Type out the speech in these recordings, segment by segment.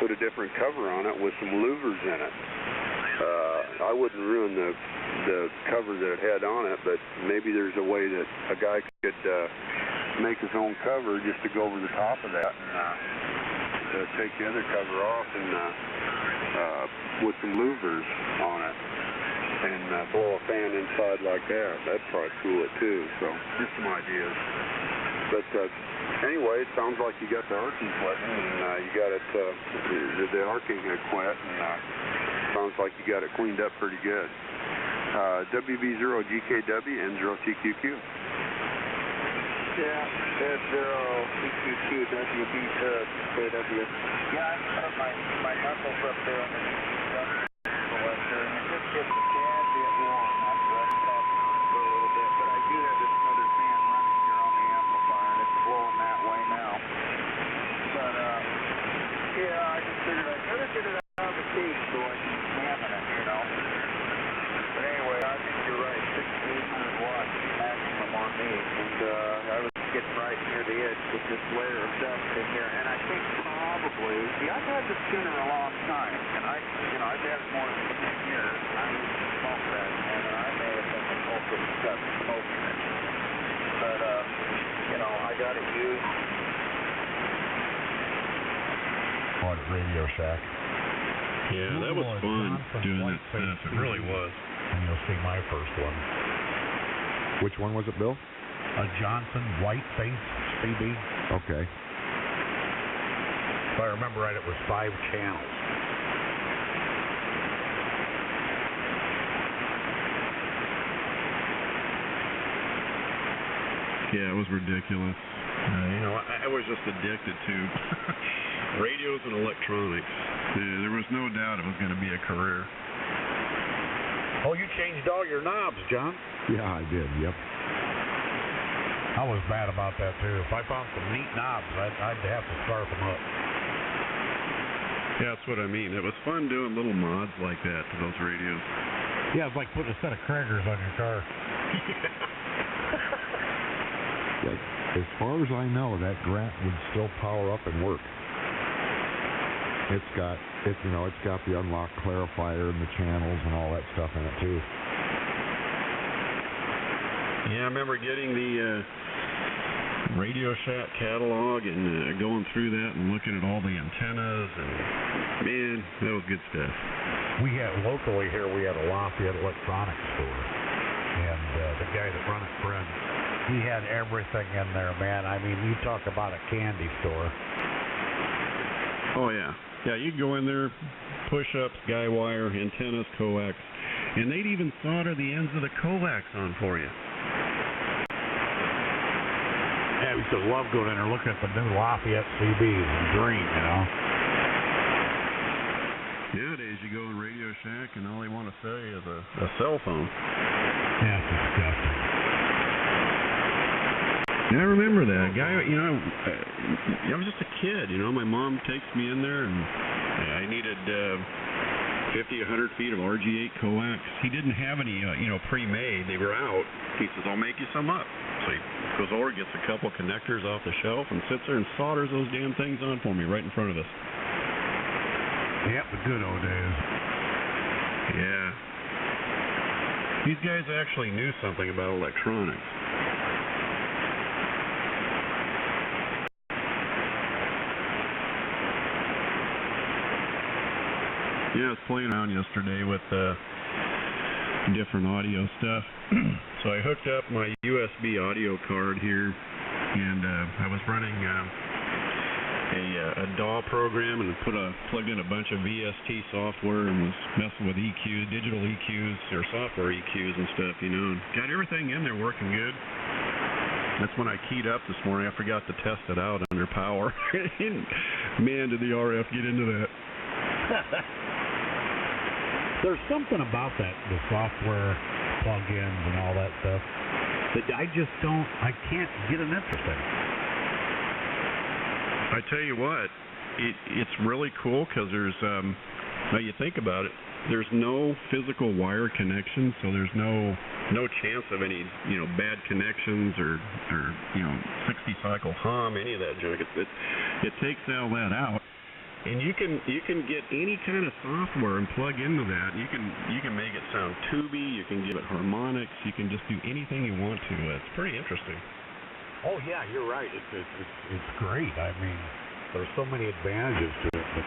put a different cover on it with some louvers in it. I wouldn't ruin the cover that it had on it, but maybe there's a way that a guy could make his own cover just to go over the top of that and take the other cover off and with some louvers on it and blow a fan inside like that. That'd probably cool it too. So just some ideas. But anyway, it sounds like you got the arcing quitting and you got it, the arcing had quit, and sounds like you got it cleaned up pretty good. WB0GKW N0TQQ. Yeah, N0TQQ WB0GKW. Yeah, I put my knuckles up there on the selector, and it just gets a tad bit warm after I stop for a little bit. But I do have this other fan running here on the amplifier, and it's blowing that way now. But yeah, I just figured I'd better get it out of the cage so I can examine it, you know. But anyway, I think you're right. 6,800 watts maximum on these, and I was getting right near the edge with this layer of dust in here. And I think probably, see, I've had the Spinner a long time, and I've had it more than 10 years, and I used to smoke that, and I may have been the culprit that got smoking it. But I got it used. On Radio Shack. Yeah, that was fun doing that stuff. It really was. And you'll see my first one. Which one was it, Bill? A Johnson Whiteface CB. Okay. If I remember right, it was 5 channels. Yeah, it was ridiculous. I was just addicted to radios and electronics. There was no doubt it was going to be a career. Oh, you changed all your knobs, John? Yeah, I did, yep. I was mad about that, too. If I found some neat knobs, I'd have to scarf them up. Yeah, that's what I mean. It was fun doing little mods like that to those radios. Yeah, it's like putting a set of Kraggers on your car. Yeah, as far as I know, that Grant would still power up and work. It's got the unlock clarifier and the channels and all that stuff in it too. Yeah, I remember getting the Radio Shack catalog and going through that and looking at all the antennas, and man, that was good stuff. We had locally here, we had a Lafayette electronics store, and the guy that run it, Fred, he had everything in there, man. I mean, you talk about a candy store. Oh yeah. Yeah, you'd go in there, push-ups, guy wire, antennas, coax, and they'd even solder the ends of the coax on for you. Yeah, we used to love going in there looking at the new Lafayette CBs and dream, you know. Nowadays, you go in Radio Shack and all they want to sell you is a cell phone. Yeah, it's disgusting. Yeah, I remember that guy. I was just a kid. My mom takes me in there, and I needed 50, 100 feet of RG8 coax. He didn't have any, pre-made. They were out. He says, "I'll make you some up." So he goes over, gets a couple connectors off the shelf, and sits there and solders those damn things on for me right in front of us. Yep, the good old days. Yeah. These guys actually knew something about electronics. Yeah, I was playing around yesterday with different audio stuff. So I hooked up my USB audio card here, and I was running a DAW program and plugged in a bunch of VST software and was messing with EQs, digital EQs, or software EQs and stuff, and got everything in there working good. That's when I keyed up this morning. I forgot to test it out under power. Man, did the RF get into that. There's something about that, the software plugins and all that stuff, that I can't get an interest in. I tell you what, it's really cool because there's, now you think about it, there's no physical wire connection, so there's no chance of any, bad connections or 60 cycle hum, any of that junk. It takes all that out. And you can get any kind of software and plug into that. You can make it sound tubey. You can give it harmonics. You can just do anything you want to. It's pretty interesting. Oh yeah, you're right. It's great. I mean, there's so many advantages to it. But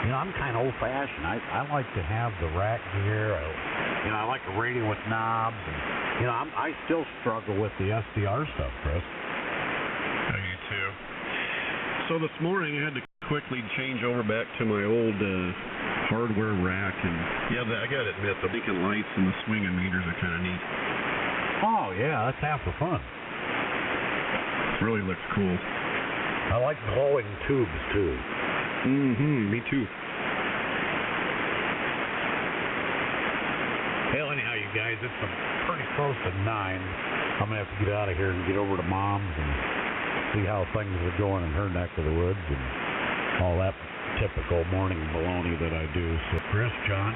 you know, I'm kind of old-fashioned. I like to have the rack gear. I like a radio with knobs. And, I still struggle with the SDR stuff, Chris. I do too. So this morning I had to quickly change over back to my old hardware rack, and yeah, I gotta admit the blinking lights and the swinging meters are kind of neat. Oh yeah, that's half the fun. It really looks cool. I like glowing tubes too. Me too. Well, anyhow, you guys, it's pretty close to 9. I'm gonna have to get out of here and get over to Mom's and see how things are going in her neck of the woods and all that typical morning baloney that I do. So, Chris, John,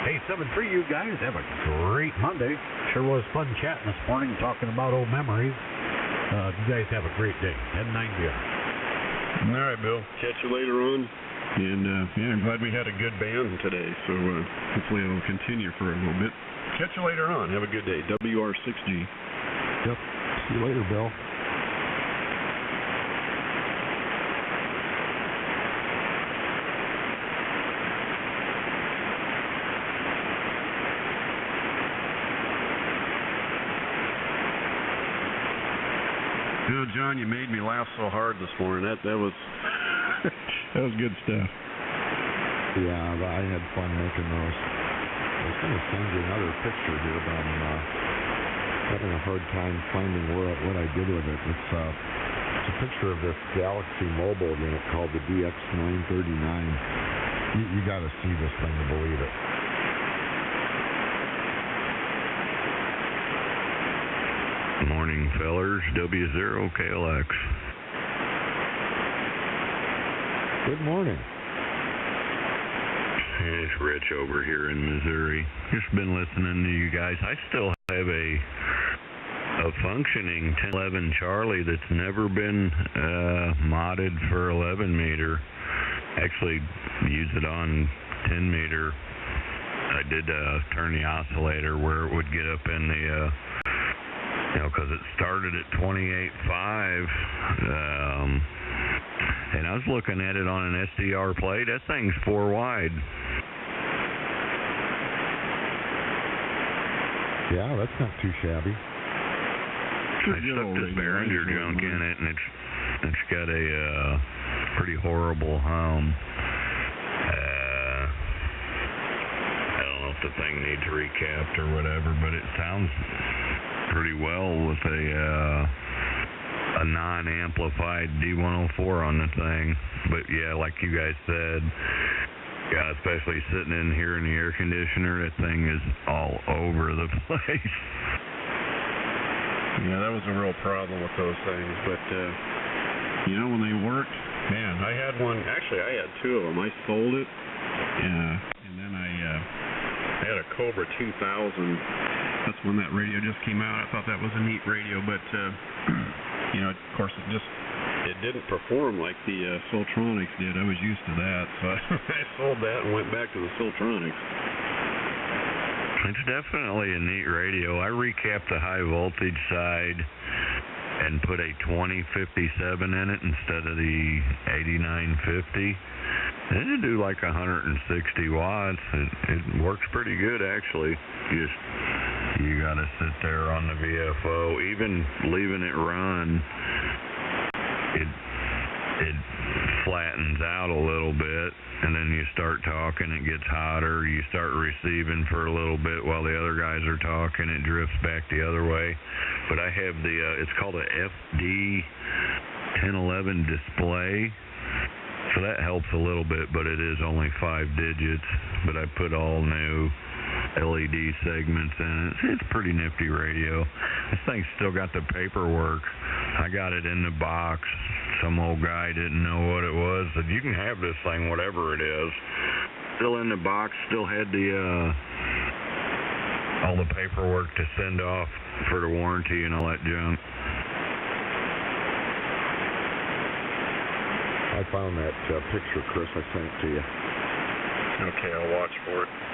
hey, 7-3, you guys have a great Monday. Sure was fun chatting this morning, talking about old memories. You guys have a great day. Head 9 All right, Bill. Catch you later on. And I'm glad we had a good band today. So hopefully it'll continue for a little bit. Catch you later on. Have a good day. WR6G. Yep. See you later, Bill. John, you made me laugh so hard this morning. That was that was good stuff. Yeah, I had fun making those. I was going to send you another picture here, but I'm having a hard time finding what I did with it. It's a picture of this Galaxy mobile unit called the DX939. You got to see this thing to believe it. Morning, fellers. W0KLX. Good morning. It's Rich over here in Missouri. Just been listening to you guys. I still have a functioning 1011 Charlie that's never been modded for 11 meter. Actually, use it on 10 meter. I did turn the oscillator where it would get up in the because it started at 28.5, and I was looking at it on an SDR plate. That thing's 4 wide. Yeah, that's not too shabby. I stuck this Behringer junk in it, and it's got a pretty horrible hum. I don't know if the thing needs recapped or whatever, but it sounds pretty well with a non-amplified D104 on the thing. But yeah, like you guys said, yeah, especially sitting in here in the air conditioner, that thing is all over the place. Yeah, that was a real problem with those things. But when they worked, man, I had one. Actually, I had 2 of them. I sold it, and then I had a Cobra 2000. That's when that radio just came out. I thought that was a neat radio, but of course, it didn't perform like the Soltronics did. I was used to that, so I sold that and went back to the Soltronics. It's definitely a neat radio. I recapped the high voltage side and put a 2057 in it instead of the 8950. And it'd do like 160 watts. It works pretty good, actually. You gotta sit there on the VFO. Even leaving it run, it flattens out a little bit, and then you start talking, it gets hotter. You start receiving for a little bit while the other guys are talking, it drifts back the other way. But I have it's called a FD 1011 display. So that helps a little bit, but it is only 5 digits. But I put all new LED segments in it. It's a pretty nifty radio. This thing's still got the paperwork. I got it in the box. Some old guy didn't know what it was. Said, you can have this thing, whatever it is. Still in the box. Still had all the paperwork to send off for the warranty and all that junk. found that picture, Chris. I sent it to you. Okay, I'll watch for it.